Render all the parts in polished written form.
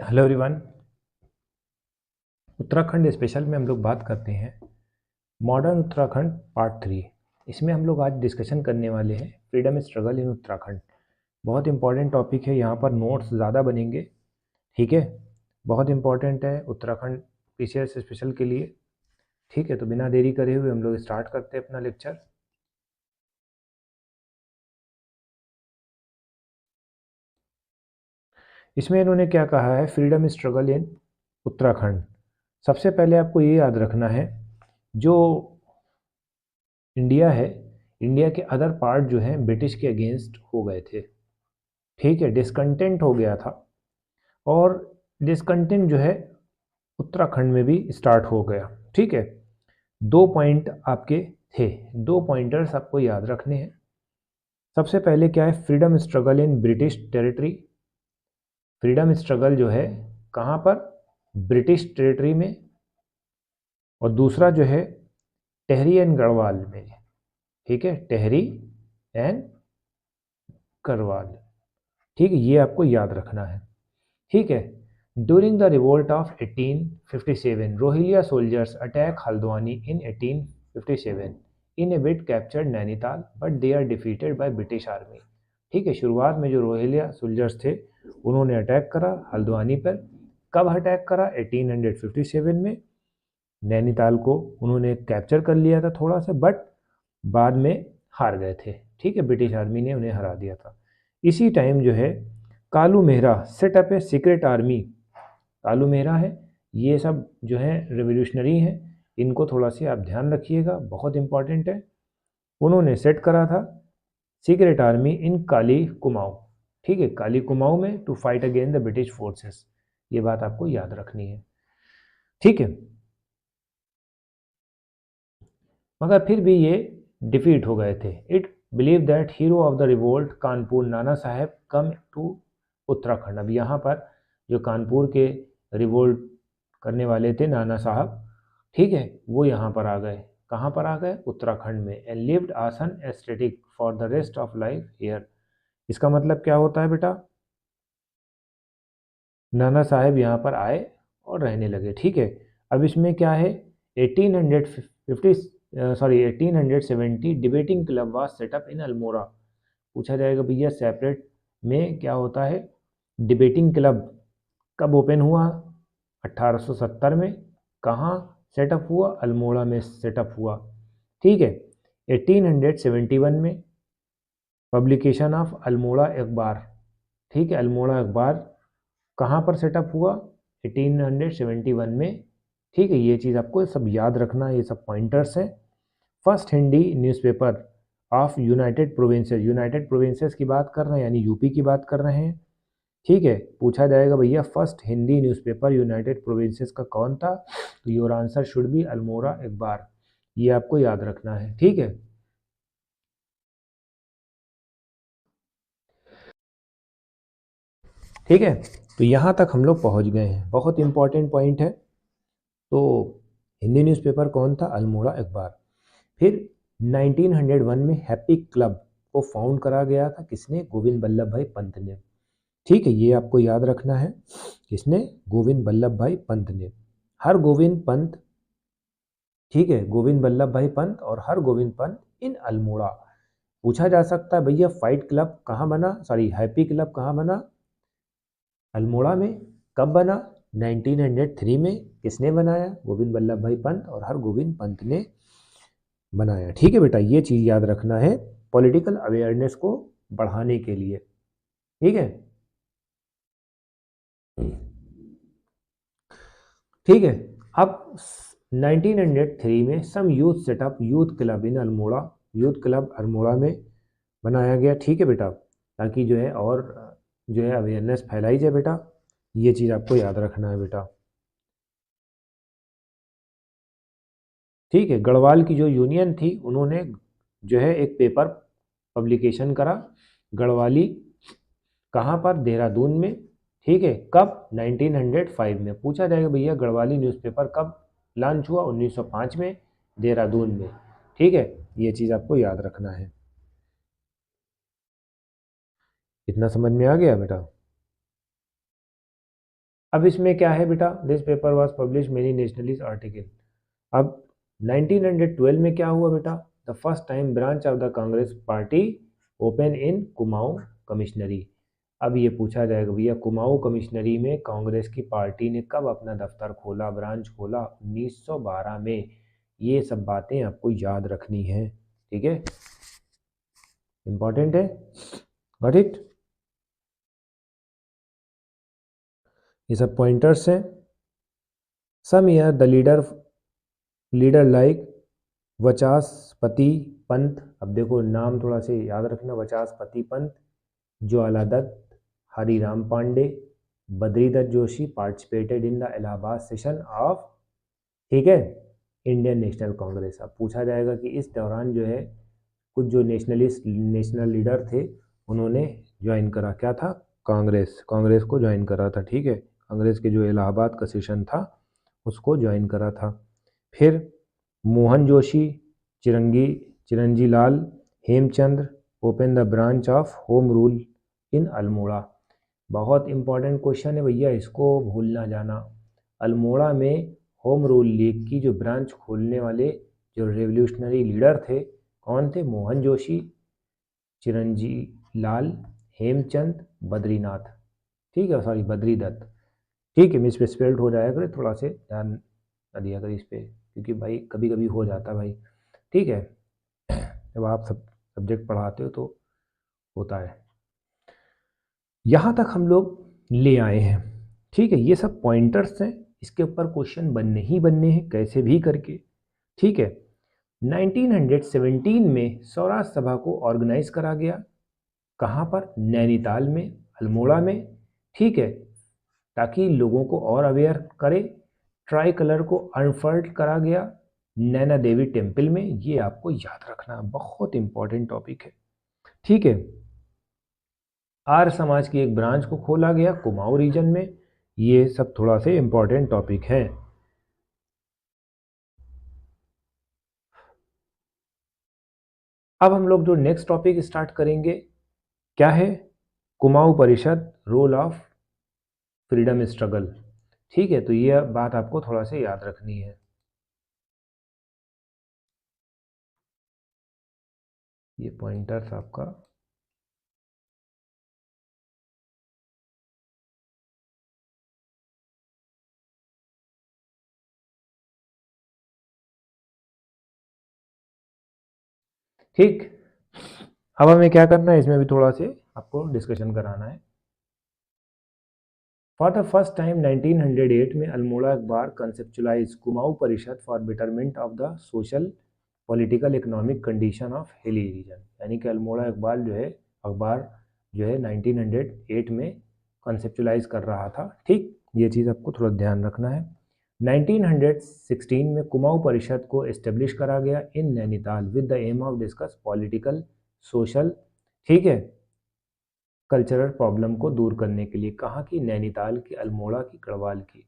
Hello everyone. Uttarakhand special में हम लोग बात करते हैं मॉडर्न उत्तराखंड पार्ट 3। इसमें हम लोग आज डिस्कशन करने वाले हैं फ्रीडम स्ट्रगल इन उत्तराखंड। बहुत इंपॉर्टेंट टॉपिक है, यहाँ पर नोट्स ज़्यादा बनेंगे। ठीक है, बहुत इंपॉर्टेंट है उत्तराखंड पीसीएस स्पेशल के लिए। ठीक है, तो बिना देरी करे हुए हम लोग स्टार्ट करते हैं अपना लेक्चर। इसमें इन्होंने क्या कहा है, फ्रीडम स्ट्रगल इन उत्तराखंड। सबसे पहले आपको ये याद रखना है, जो इंडिया है, इंडिया के अदर पार्ट जो हैं ब्रिटिश के अगेंस्ट हो गए थे। ठीक है, डिसकंटेंट हो गया था और डिसकंटेंट जो है उत्तराखंड में भी स्टार्ट हो गया। ठीक है, दो पॉइंट आपके थे, दो पॉइंटर्स आपको याद रखने हैं। सबसे पहले क्या है, freedom struggle in British territory. Freedom struggle जो है कहाँ पर, ब्रिटिश टेरिटरी में। और दूसरा जो है टेहरी एंड गढ़वाल में। ठीक है, टेहरी एंड गढ़वाल। ठीक है, ये आपको याद रखना है। ठीक है, during the revolt of 1857 Rohilla soldiers attack Haldwani in 1857 in a bit captured Nainital but they are defeated by British army. ठीक है, शुरुआत में जो रोहिलिया सोल्जर्स थे उन्होंने अटैक करा हल्द्वानी पर। कब अटैक करा, 1857 में। नैनीताल को उन्होंने कैप्चर कर लिया था थोड़ा सा, बट बाद में हार गए थे। ठीक है, ब्रिटिश आर्मी ने उन्हें हरा दिया था। इसी टाइम जो है Kalu Mehra set up a secret army. Kalu Mehra है, ये सब जो है रेवोल्यूशनरी हैं, इनको थोड़ा सा आप ध्यान रखिएगा, बहुत इंपॉर्टेंट है। उन्होंने सेट करा था secret army in Kali Kumaon. ठीक है, काली कुमाऊं में to fight against the British forces. ये बात आपको याद रखनी है। ठीक है, मगर फिर भी ये डिफीट हो गए थे। It believe that hero of the revolt Kanpur Nana Saheb come to Uttarakhand. अब यहाँ पर जो कानपुर के रिवोल्ट करने वाले थे नाना साहब, ठीक है, वो यहाँ पर आ गए। कहाँ पर आ गए, उत्तराखंड में। एंड लिव्ड आसन aesthetic for the rest of life here. इसका मतलब क्या होता है बेटा, नाना साहेब यहाँ पर आए और रहने लगे। ठीक है, अब इसमें क्या है, 1870 डिबेटिंग क्लब वाज सेटअप इन अल्मोड़ा। पूछा जाएगा भैया सेपरेट में क्या होता है, डिबेटिंग क्लब कब ओपन हुआ, 1870 में। कहाँ सेटअप हुआ, अल्मोड़ा में सेटअप हुआ। ठीक है, 1871 में पब्लिकेशन ऑफ अल्मोड़ा अखबार। ठीक है, अल्मोड़ा अखबार कहाँ पर सेटअप हुआ, 1871 में। ठीक है, ये चीज़ आपको सब याद रखना, ये सब पॉइंटर्स हैं। First Hindi newspaper of United provinces. United provinces की बात कर रहे हैं, यानी यूपी की बात कर रहे हैं। ठीक है, पूछा जाएगा भैया first Hindi newspaper United provinces का कौन था, तो your answer should be Almora अखबार। ये आपको याद रखना है। ठीक है, ठीक है, तो यहाँ तक हम लोग पहुँच गए हैं, बहुत इंपॉर्टेंट पॉइंट है। तो हिंदी न्यूज़पेपर कौन था, अल्मोड़ा अखबार। फिर 1901 में हैप्पी क्लब को फाउंड करा गया था, किसने, गोविंद बल्लभ भाई पंत ने। ठीक है, ये आपको याद रखना है, किसने, गोविंद बल्लभ भाई पंत ने। हर गोविंद पंत, ठीक है, गोविंद बल्लभ भाई पंत और हर गोविंद पंत इन अल्मोड़ा। पूछा जा सकता है भैया फाइट क्लब कहाँ बना, सॉरी हैप्पी क्लब कहाँ बना, अल्मोड़ा में। कब बना, 1903 में। किसने बनाया, गोविंद बल्लभ भाई पंत और हर गोविंद पंत ने बनाया। ठीक है बेटा, ये चीज़ याद रखना है पॉलिटिकल अवेयरनेस को बढ़ाने के लिए। ठीक है, ठीक है। अब 1903 में some youth set up youth club in Almora. Youth club Almora में बनाया गया। ठीक है बेटा, ताकि जो है और जो है अवेयरनेस फैलाई जाए बेटा, ये चीज़ आपको याद रखना है बेटा। ठीक है, गढ़वाल की जो यूनियन थी उन्होंने जो है एक पेपर पब्लिकेशन करा, गढ़वाली। कहाँ पर, देहरादून में। ठीक है, कब, 1905 में। पूछा जाएगा भैया गढ़वाली न्यूज़पेपर कब लॉन्च हुआ, 1905 में, देहरादून में। ठीक है, ये चीज़ आपको याद रखना है। इतना समझ में आ गया बेटा। अब इसमें क्या है बेटा, this paper was publish many nationalist article. अब 1912 में क्या हुआ बेटा, the first time branch of the Congress party open in Kumaon commissionary. अब ये पूछा जाएगा भैया कुमाऊं कमिश्नरी में कांग्रेस की पार्टी ने कब अपना दफ्तर खोला, ब्रांच खोला, 1912 में। ये सब बातें आपको याद रखनी है, ठीक है, इंपॉर्टेंट है, गॉट इट। ये सब पॉइंटर्स हैं। Some year the leader like Vachaspati Pant, अब देखो नाम थोड़ा से याद रखना, Vachaspati Pant, Jwala Dutt, Hariram Pande, Badridutt Joshi participated in the Allahabad session of, ठीक है, इंडियन नेशनल कांग्रेस। अब पूछा जाएगा कि इस दौरान जो है कुछ जो नेशनल लीडर थे उन्होंने ज्वाइन करा, क्या था, कांग्रेस को ज्वाइन करा था, ठीक है, कांग्रेस के जो इलाहाबाद का सेशन था उसको ज्वाइन करा था। फिर Mohan Joshi, Chiranji Lal, Hemchandra open the branch of home rule in Almora. बहुत इंपॉर्टेंट क्वेश्चन है भैया, इसको भूल ना जाना। अल्मोड़ा में होम रूल लीग की जो ब्रांच खोलने वाले जो रेवोल्यूशनरी लीडर थे कौन थे, मोहन जोशी, चिरंजी लाल, हेमचंद, बद्रीनाथ, ठीक है, सॉरी बद्रीदत्त, ठीक है, मिस स्पेल्ड हो जाएगा, करे थोड़ा से ध्यान न दिया कर इस पर, क्योंकि भाई कभी कभी हो जाता है भाई, ठीक है, जब आप सब सब्जेक्ट पढ़ाते हो तो होता है। यहाँ तक हम लोग ले आए हैं, ठीक है, ये सब पॉइंटर्स हैं, इसके ऊपर क्वेश्चन बनने ही बनने हैं कैसे भी करके, ठीक है। 1917 में स्वराज सभा को ऑर्गेनाइज करा गया, कहाँ पर, नैनीताल में, अल्मोड़ा में, ठीक है, ताकि लोगों को और अवेयर करे। ट्राई कलर को अनफर्ड करा गया नैना देवी टेम्पल में, ये आपको याद रखना, बहुत इंपॉर्टेंट टॉपिक है, ठीक है। आर्य समाज की एक ब्रांच को खोला गया कुमाऊं रीजन में, ये सब थोड़ा से इंपॉर्टेंट टॉपिक है। अब हम लोग जो नेक्स्ट टॉपिक स्टार्ट करेंगे क्या है, कुमाऊं परिषद, रोल ऑफ फ्रीडम स्ट्रगल, ठीक है, तो ये बात आपको थोड़ा से याद रखनी है। ये पॉइंटर्स आपका, ठीक। अब हमें क्या करना है, इसमें भी थोड़ा से आपको डिस्कशन कराना है। फॉर द फर्स्ट टाइम 1908 में अल्मोड़ा अखबार कंसेप्चुलाइज कुमाऊं परिषद for betterment of the social political economic condition of hilly region, यानी कि अल्मोड़ा इकबाल जो है अखबार जो है 1908 में कंसेप्चुलाइज कर रहा था, ठीक, ये चीज़ आपको थोड़ा ध्यान रखना है। 1916 में कुमाऊं परिषद को एस्टेब्लिश करा गया in Nainital with the aim of discuss political, social, ठीक है, कल्चरल प्रॉब्लम को दूर करने के लिए, कहाँ की, नैनीताल की, अल्मोड़ा की, गढ़वाल की,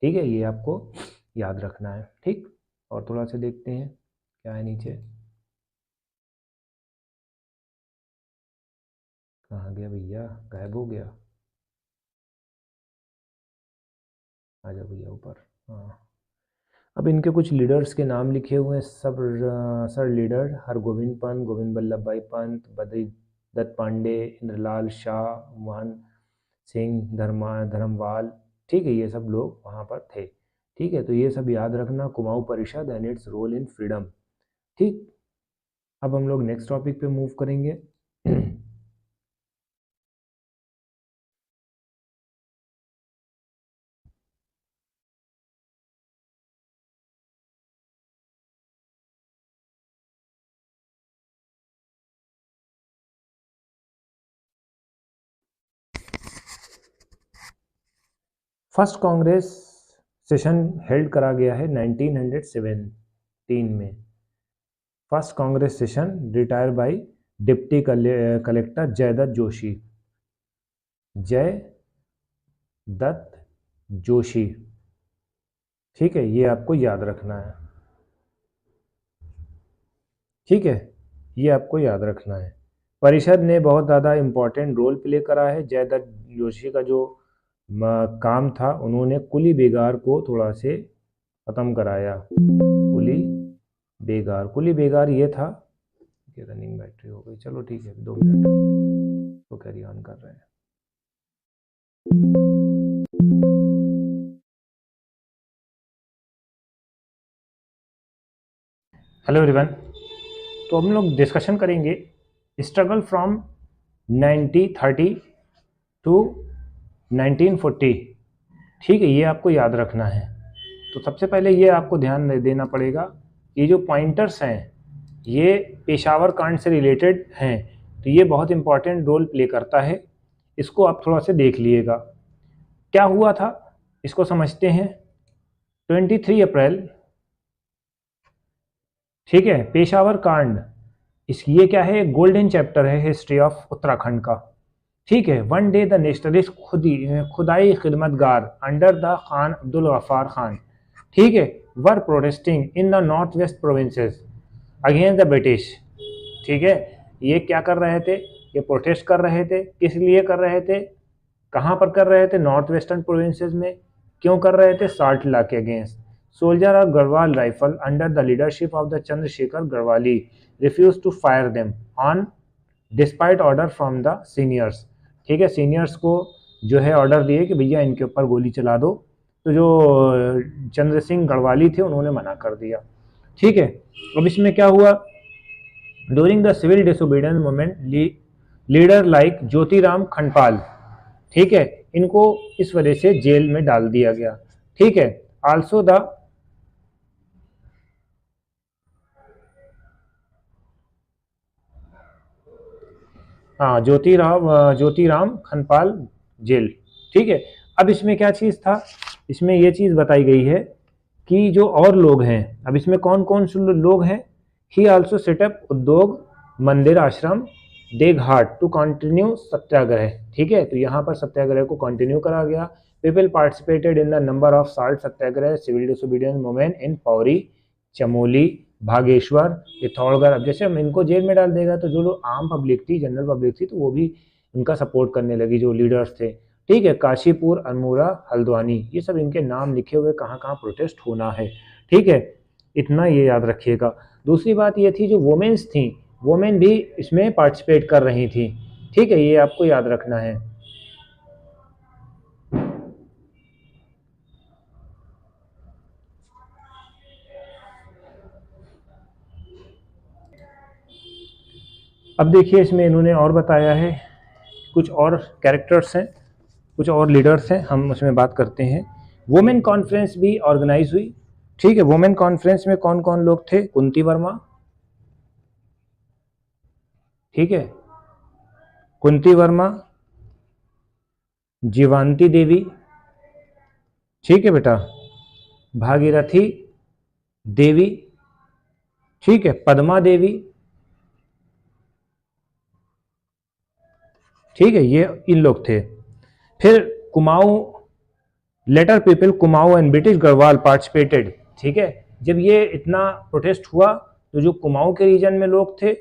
ठीक है, ये आपको याद रखना है, ठीक। और थोड़ा सा देखते हैं क्या है नीचे, कहाँ गया भैया, गायब हो गया, आ जाओ भैया ऊपर, हाँ। अब इनके कुछ लीडर्स के नाम लिखे हुए हैं, सब सर लीडर हरगोविंद पंत, गोविंद वल्लभ भाई पंत, बद्री दत्त पांडे, इंद्रलाल शाह, मोहन सिंह धर्मवाल, ठीक है, ये सब लोग वहाँ पर थे, ठीक है, तो ये सब याद रखना, Kumaon Parishad and its role in freedom, ठीक। अब हम लोग नेक्स्ट टॉपिक पे मूव करेंगे। फर्स्ट कांग्रेस सेशन हेल्ड करा गया है 1917 में। First Congress session retire by deputy collector Jaidatt Joshi, Jai Datt Joshi, ठीक है, ये आपको याद रखना है, ठीक है, ये आपको याद रखना है। परिषद ने बहुत ज़्यादा इम्पोर्टेंट रोल प्ले करा है, जयदत्त जोशी का जो काम था, उन्होंने कुली बेगार को थोड़ा से ख़त्म कराया। कुली बेगार ये था कि रनिंग बैटरी हो गई, चलो ठीक है 2 मिनट तो कैरी ऑन कर रहे हैं। हेलो एवरीवन, तो हम लोग डिस्कशन करेंगे स्ट्रगल फ्रॉम 1930 टू 1940। ठीक है, ये आपको याद रखना है। तो सबसे पहले ये आपको ध्यान देना पड़ेगा, ये जो पॉइंटर्स हैं ये पेशावर कांड से रिलेटेड हैं, तो ये बहुत इंपॉर्टेंट रोल प्ले करता है। इसको आप थोड़ा से देख लीजिएगा क्या हुआ था, इसको समझते हैं। 23 अप्रैल, ठीक है, पेशावर कांड, इस ये क्या है, गोल्डन चैप्टर है हिस्ट्री ऑफ उत्तराखंड का। ठीक है, one day the nationalist Khudai Khidmatgar under the Khan Abdul Ghaffar Khan, ठीक है, were protesting in the north west provinces against the British. ठीक है, ये क्या कर रहे थे, ये प्रोटेस्ट कर रहे थे, किस लिए कर रहे थे, कहाँ पर कर रहे थे, नॉर्थ वेस्टर्न प्रोविंसेस में। क्यों कर रहे थे, साल्ट लॉ के against. Soldier of Garhwal rifle under the leadership of the Chandrashekhar Garhwali refuse to fire them on despite order from the seniors. ठीक है, सीनियर्स को जो है ऑर्डर दिए कि भैया इनके ऊपर गोली चला दो, तो जो चंद्र सिंह गढ़वाली थे उन्होंने मना कर दिया। ठीक है, अब इसमें क्या हुआ, during the civil disobedience movement leader like Jyotiram Khandpal, ठीक है, इनको इस वजह से जेल में डाल दिया गया। ठीक है, आल्सो द ज्योतिराम खनपाल जेल। ठीक है, अब इसमें क्या चीज़ था, इसमें ये चीज़ बताई गई है कि जो और लोग हैं, अब इसमें कौन कौन से लोग हैं, ही आल्सो सेटअप उद्योग मंदिर आश्रम देघाट टू कंटिन्यू सत्याग्रह। ठीक है, तो यहाँ पर सत्याग्रह को कंटिन्यू करा गया। People participated in the number of salt satyagraha civil disobedience movement in Pauri, Chamoli, Bageshwar, Pithoragarh. अब जैसे हम इनको जेल में डाल देगा तो जो लोग आम पब्लिक थी, जनरल पब्लिक थी, तो वो भी इनका सपोर्ट करने लगी, जो लीडर्स थे। ठीक है, काशीपुर, अल्मोड़ा, हल्द्वानी, ये सब इनके नाम लिखे हुए कहाँ कहाँ प्रोटेस्ट होना है। ठीक है, इतना ये याद रखिएगा। दूसरी बात ये थी, जो वोमेन्स थी, वोमेन भी इसमें पार्टिसिपेट कर रही थी। ठीक है, ये आपको याद रखना है। अब देखिए, इसमें इन्होंने और बताया है, कुछ और कैरेक्टर्स हैं, कुछ और लीडर्स हैं, हम उसमें बात करते हैं। वुमेन कॉन्फ्रेंस भी ऑर्गेनाइज हुई। ठीक है, वुमेन कॉन्फ्रेंस में कौन कौन लोग थे, कुंती वर्मा, ठीक है, कुंती वर्मा, जीवांती देवी, ठीक है बेटा, भागीरथी देवी, ठीक है, पद्मा देवी, ठीक है, ये इन लोग थे। फिर Kumaon, later people Kumaon and British Garhwal participated. ठीक है, जब ये इतना प्रोटेस्ट हुआ तो जो कुमाऊं के रीजन में लोग थे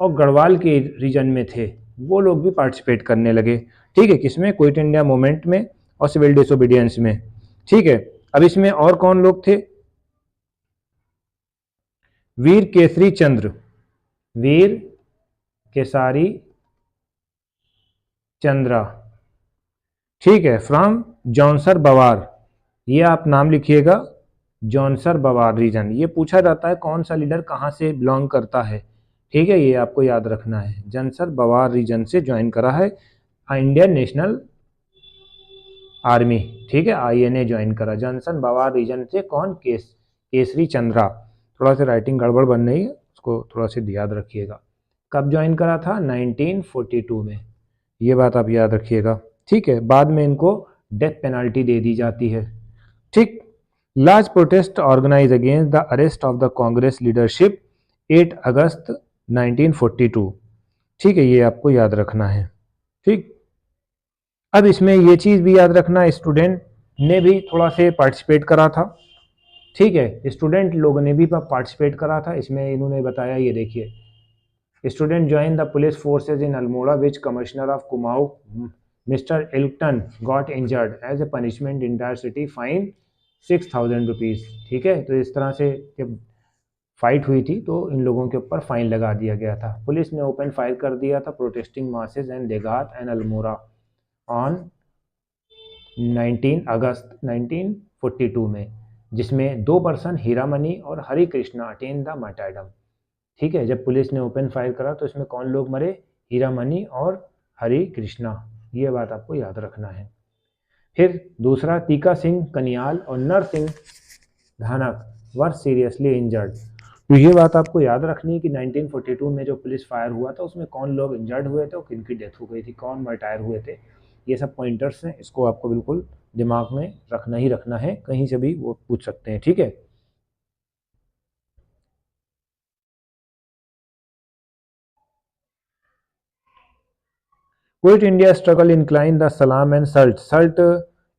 और गढ़वाल के रीजन में थे, वो लोग भी पार्टिसिपेट करने लगे। ठीक है, किसमें, क्विट इंडिया मूवमेंट में और सिविल डिसोबीडियंस में। ठीक है, अब इसमें और कौन लोग थे, वीर केसरी चंद्र, वीर केसारी चंद्रा, ठीक है, फ्रॉम जौनसर बवार, ये आप नाम लिखिएगा, जौनसर बवार रीजन। ये पूछा जाता है कौन सा लीडर कहाँ से बिलोंग करता है। ठीक है, ये आपको याद रखना है, जौनसर बवार रीजन से ज्वाइन करा है इंडियन नेशनल आर्मी। ठीक है, INA ज्वाइन करा, जॉनसन बवार रीजन से कौन, केसरी चंद्रा। थोड़ा सा राइटिंग गड़बड़ बन रही है, उसको थोड़ा सा याद रखिएगा। कब ज्वाइन करा था, 1942 में, ये बात आप याद रखिएगा। ठीक है, बाद में इनको डेथ पेनल्टी दे दी जाती है। ठीक, large protest organise against the arrest of the Congress leadership 8 August 1942। ठीक है, ये आपको याद रखना है। ठीक, अब इसमें ये चीज़ भी याद रखना, स्टूडेंट ने भी थोड़ा से पार्टिसिपेट करा था। ठीक है, स्टूडेंट लोगों ने भी पार्टिसिपेट करा था। इसमें इन्होंने बताया, ये देखिए, student join the police forces in Almora which commissioner of Kumaon mister Elton got injured as a punishment entire city fine 6,000 rupees. ठीक है, तो इस तरह से जब फाइट हुई थी तो इन लोगों के ऊपर फाइन लगा दिया गया था। पुलिस ने ओपन फायर कर दिया था प्रोटेस्टिंग मासेस एंड लेगात एंड अल्मोरा ऑन 19 अगस्त 1942 में, जिसमें 2 पर्सन हीरामनी और Hari Krishna attain the martyrdom. ठीक है, जब पुलिस ने ओपन फायर करा तो इसमें कौन लोग मरे? हीरामनी और हरि कृष्णा। ये बात आपको याद रखना है। फिर दूसरा, तीका सिंह कनियाल और नर सिंह धानक वर सीरियसली इंजर्ड। तो ये बात आपको याद रखनी है कि 1942 में जो पुलिस फायर हुआ था उसमें कौन लोग इंजर्ड हुए थे और किन की डेथ हो गई थी, कौन मर्टायर हुए थे। ये सब पॉइंटर्स हैं, इसको आपको बिल्कुल दिमाग में रखना ही रखना है, कहीं से भी वो पूछ सकते हैं। ठीक है, quit India struggle incline the Salam and Salt. Salt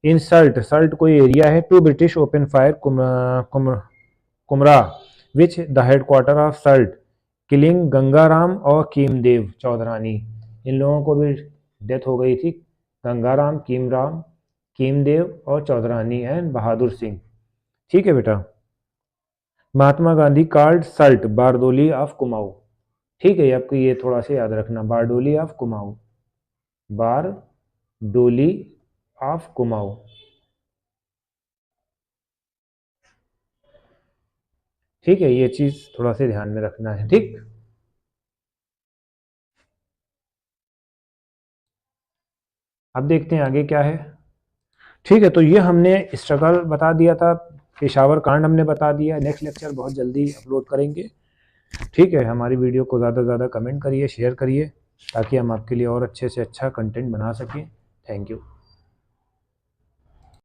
इन सल्ट कोई एरिया है। To British open fire Kumra which the headquarter of Salt, killing Gangaram और कीमदेव चौधरानी। इन लोगों को भी डेथ हो गई थी, गंगाराम, कीमदेव और चौधरानी एंड बहादुर सिंह। ठीक है बेटा। Mahatma Gandhi card Salt Bardoli of Kumaon. ठीक है, आपको ये थोड़ा सा याद रखना, बारडोली ऑफ कुमाऊं, बारडोली ऑफ कुमाऊं। ठीक है, ये चीज थोड़ा सा ध्यान में रखना है। ठीक, अब देखते हैं आगे क्या है। ठीक है, तो ये हमने स्ट्रगल बता दिया था, पेशावर कांड हमने बता दिया। नेक्स्ट लेक्चर बहुत जल्दी अपलोड करेंगे। ठीक है, हमारी वीडियो को ज़्यादा से ज़्यादा कमेंट करिए, शेयर करिए, ताकि हम आपके लिए और अच्छे से अच्छा कंटेंट बना सकें। Thank you.